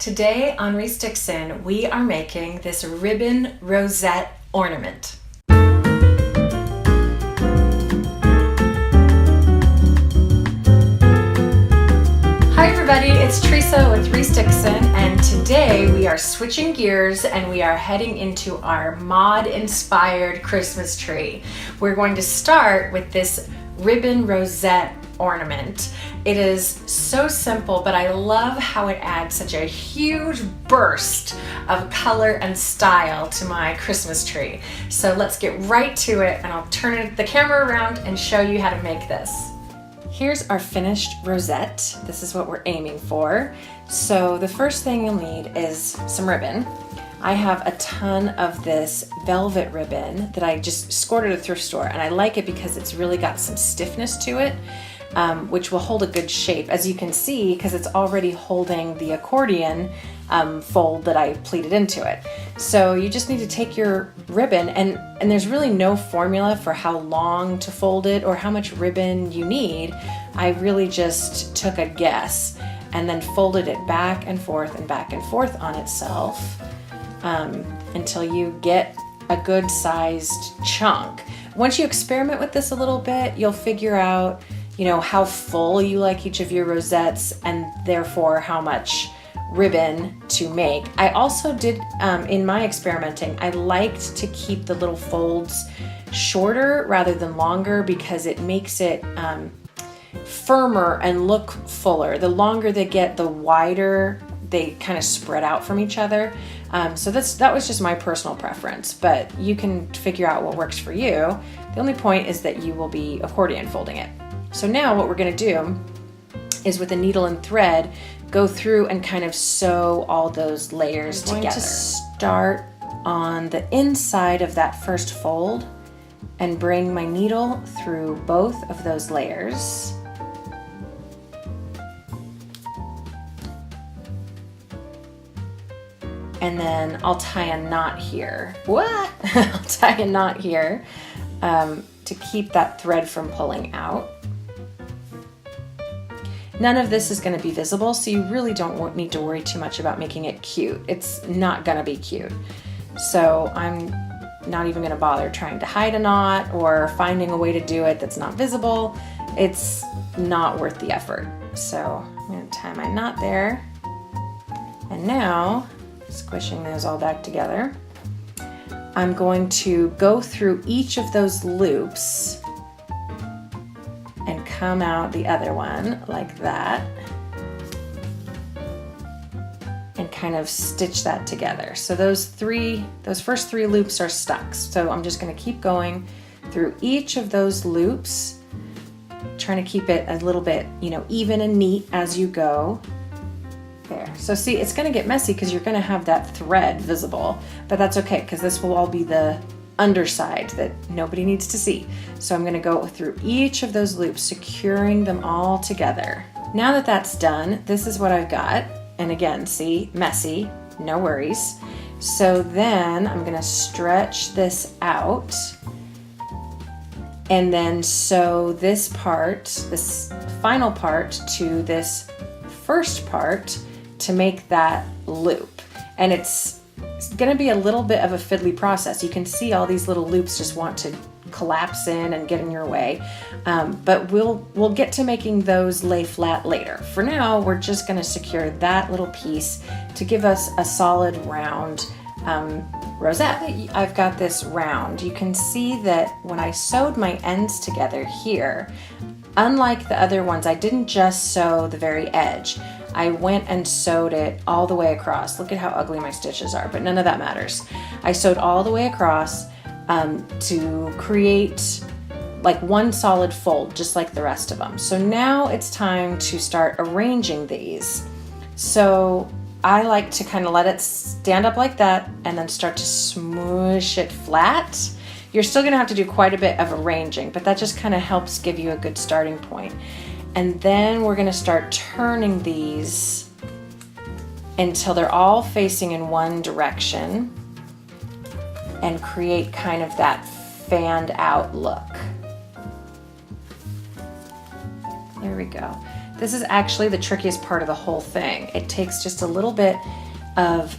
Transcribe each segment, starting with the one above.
Today on Rosette, we are making this ribbon rosette ornament. Hi everybody, it's Teresa with Rosette, and today we are switching gears and we are heading into our mod-inspired Christmas tree. We're going to start with this ribbon rosette ornament. It is so simple, but I love how it adds such a huge burst of color and style to my Christmas tree. So let's get right to it, and I'll turn the camera around and show you how to make this. Here's our finished rosette. This is what we're aiming for. So the first thing you'll need is some ribbon. I have a ton of this velvet ribbon that I just scored at a thrift store, and I like it because it's really got some stiffness to it, which will hold a good shape, as you can see, because it's already holding the accordion fold that I pleated into it. So you just need to take your ribbon, and there's really no formula for how long to fold it or how much ribbon you need. I really just took a guess and then folded it back and forth on itself until you get a good sized chunk. Once you experiment with this a little bit, you'll figure out, you know, how full you like each of your rosettes and therefore how much ribbon to make. I also did, in my experimenting, I liked to keep the little folds shorter rather than longer because it makes it firmer and look fuller. The longer they get, the wider they kind of spread out from each other. So that was just my personal preference, but you can figure out what works for you. The only point is that you will be accordion folding it. So now what we're gonna do is, with a needle and thread, go through and kind of sew all those layers together. I'm going to start on the inside of that first fold and bring my needle through both of those layers. And then I'll tie a knot here. What? I'll tie a knot here to keep that thread from pulling out. None of this is going to be visible, so you really don't need to worry too much about making it cute. It's not going to be cute. So I'm not even going to bother trying to hide a knot or finding a way to do it that's not visible. It's not worth the effort. So I'm going to tie my knot there. And now, squishing those all back together, I'm going to go through each of those loops and come out the other one like that and kind of stitch that together. So those first three loops are stuck. So I'm just going to keep going through each of those loops, trying to keep it a little bit, you know, even and neat as you go. There. So see, it's going to get messy because you're going to have that thread visible, but that's okay because this will all be the underside that nobody needs to see. So I'm going to go through each of those loops, securing them all together. Now that that's done, this is what I've got. And again, see, messy, no worries. So then I'm going to stretch this out and then sew this part, this final part, to this first part to make that loop. And it's going to be a little bit of a fiddly process. You can see all these little loops just want to collapse in and get in your way, but we'll get to making those lay flat later. For now, we're just going to secure that little piece to give us a solid round rosette. I've got this round. You can see that when I sewed my ends together here, unlike the other ones, I didn't just sew the very edge. I went and sewed it all the way across. Look at how ugly my stitches are, but none of that matters. I sewed all the way across to create like one solid fold, just like the rest of them. So now it's time to start arranging these. So I like to kind of let it stand up like that and then start to smoosh it flat. You're still gonna have to do quite a bit of arranging, but that just kind of helps give you a good starting point. And then we're gonna start turning these until they're all facing in one direction and create kind of that fanned out look. There we go. This is actually the trickiest part of the whole thing. It takes just a little bit of,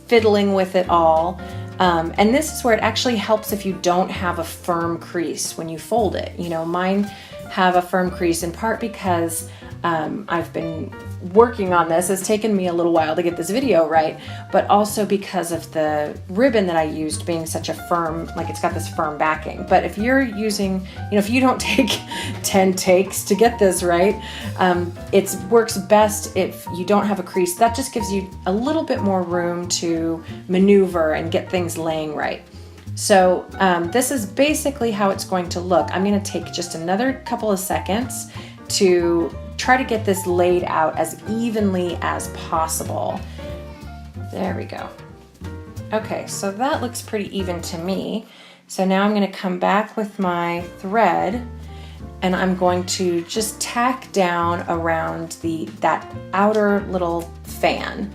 fiddling with it all. And this is where it actually helps if you don't have a firm crease when you fold it. Mine have a firm crease in part because I've been working on this. It's taken me a little while to get this video right, but also because of the ribbon that I used being such a firm, like it's got this firm backing. But if you're using, if you don't take 10 takes to get this right, it works best if you don't have a crease. That just gives you a little bit more room to maneuver and get things laying right. So this is basically how it's going to look. I'm going to take just another couple of seconds to try to get this laid out as evenly as possible. There we go. Okay, so that looks pretty even to me. So now I'm going to come back with my thread and I'm going to just tack down around that outer little fan.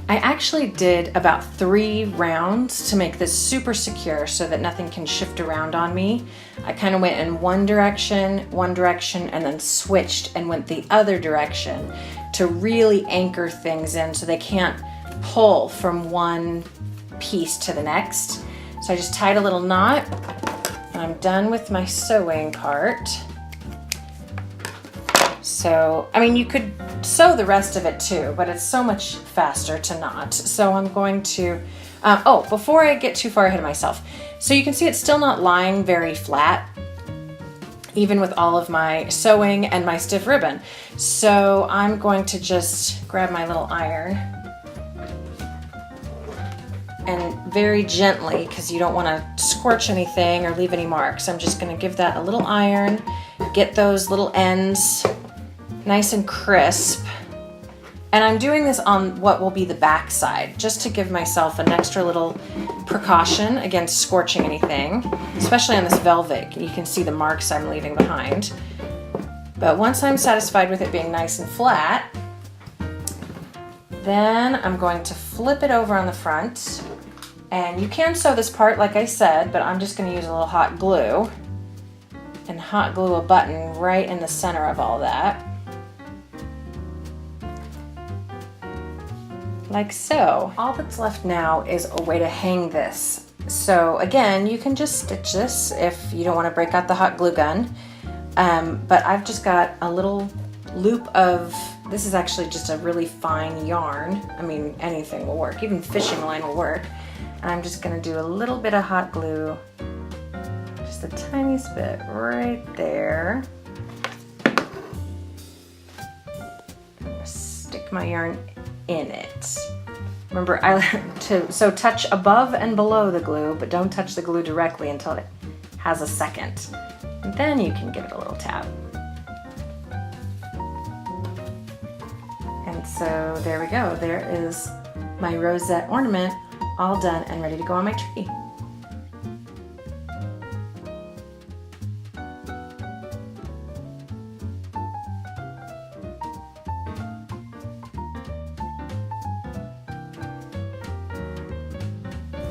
I actually did about 3 rounds to make this super secure so that nothing can shift around on me. I kind of went in one direction, and then switched and went the other direction to really anchor things in so they can't pull from one piece to the next. So I just tied a little knot and I'm done with my sewing part. So, you could sew the rest of it too, but it's so much faster to knot. So I'm going to, before I get too far ahead of myself. So you can see it's still not lying very flat, even with all of my sewing and my stiff ribbon. So I'm going to just grab my little iron and very gently, because you don't want to scorch anything or leave any marks, I'm just going to give that a little iron, get those little ends nice and crisp. And I'm doing this on what will be the back side, just to give myself an extra little precaution against scorching anything, especially on this velvet. You can see the marks I'm leaving behind. But once I'm satisfied with it being nice and flat, then I'm going to flip it over on the front. And you can sew this part, like I said, but I'm just going to use a little hot glue and hot glue a button right in the center of all that. Like so. All that's left now is a way to hang this. So again, you can just stitch this if you don't want to break out the hot glue gun. But I've just got a little loop of, this is actually just a really fine yarn. Anything will work, even fishing line will work. And I'm just gonna do a little bit of hot glue, just the tiniest bit right there. Stick my yarn in it. Remember, so touch above and below the glue, but don't touch the glue directly until it has a second. And then you can give it a little tap. And so there we go. There is my rosette ornament all done and ready to go on my tree.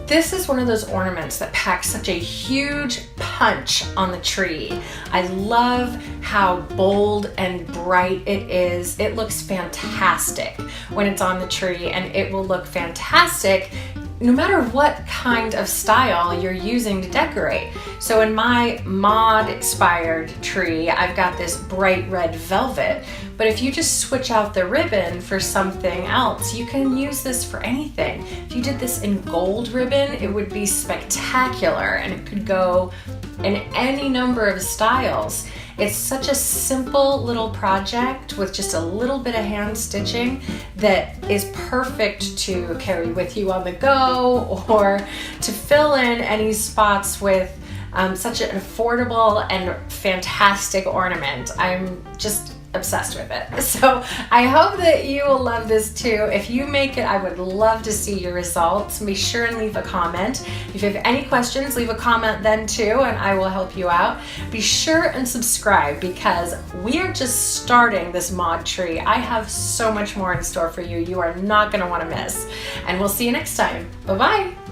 This is one of those ornaments that packs such a huge punch on the tree. I love how bold and bright it is. It looks fantastic when it's on the tree, and it will look fantastic no matter what kind of style you're using to decorate. So in my mod inspired tree, I've got this bright red velvet, but if you just switch out the ribbon for something else, you can use this for anything. If you did this in gold ribbon, it would be spectacular, and it could go in any number of styles. It's such a simple little project with just a little bit of hand stitching that is perfect to carry with you on the go, or to fill in any spots with such an affordable and fantastic ornament. I'm just obsessed with it. So I hope that you will love this too. If you make it, I would love to see your results. Be sure and leave a comment. If you have any questions, leave a comment then too, and I will help you out. Be sure and subscribe, because we are just starting this mod tree. I have so much more in store for you. You are not going to want to miss. And we'll see you next time. Bye-bye.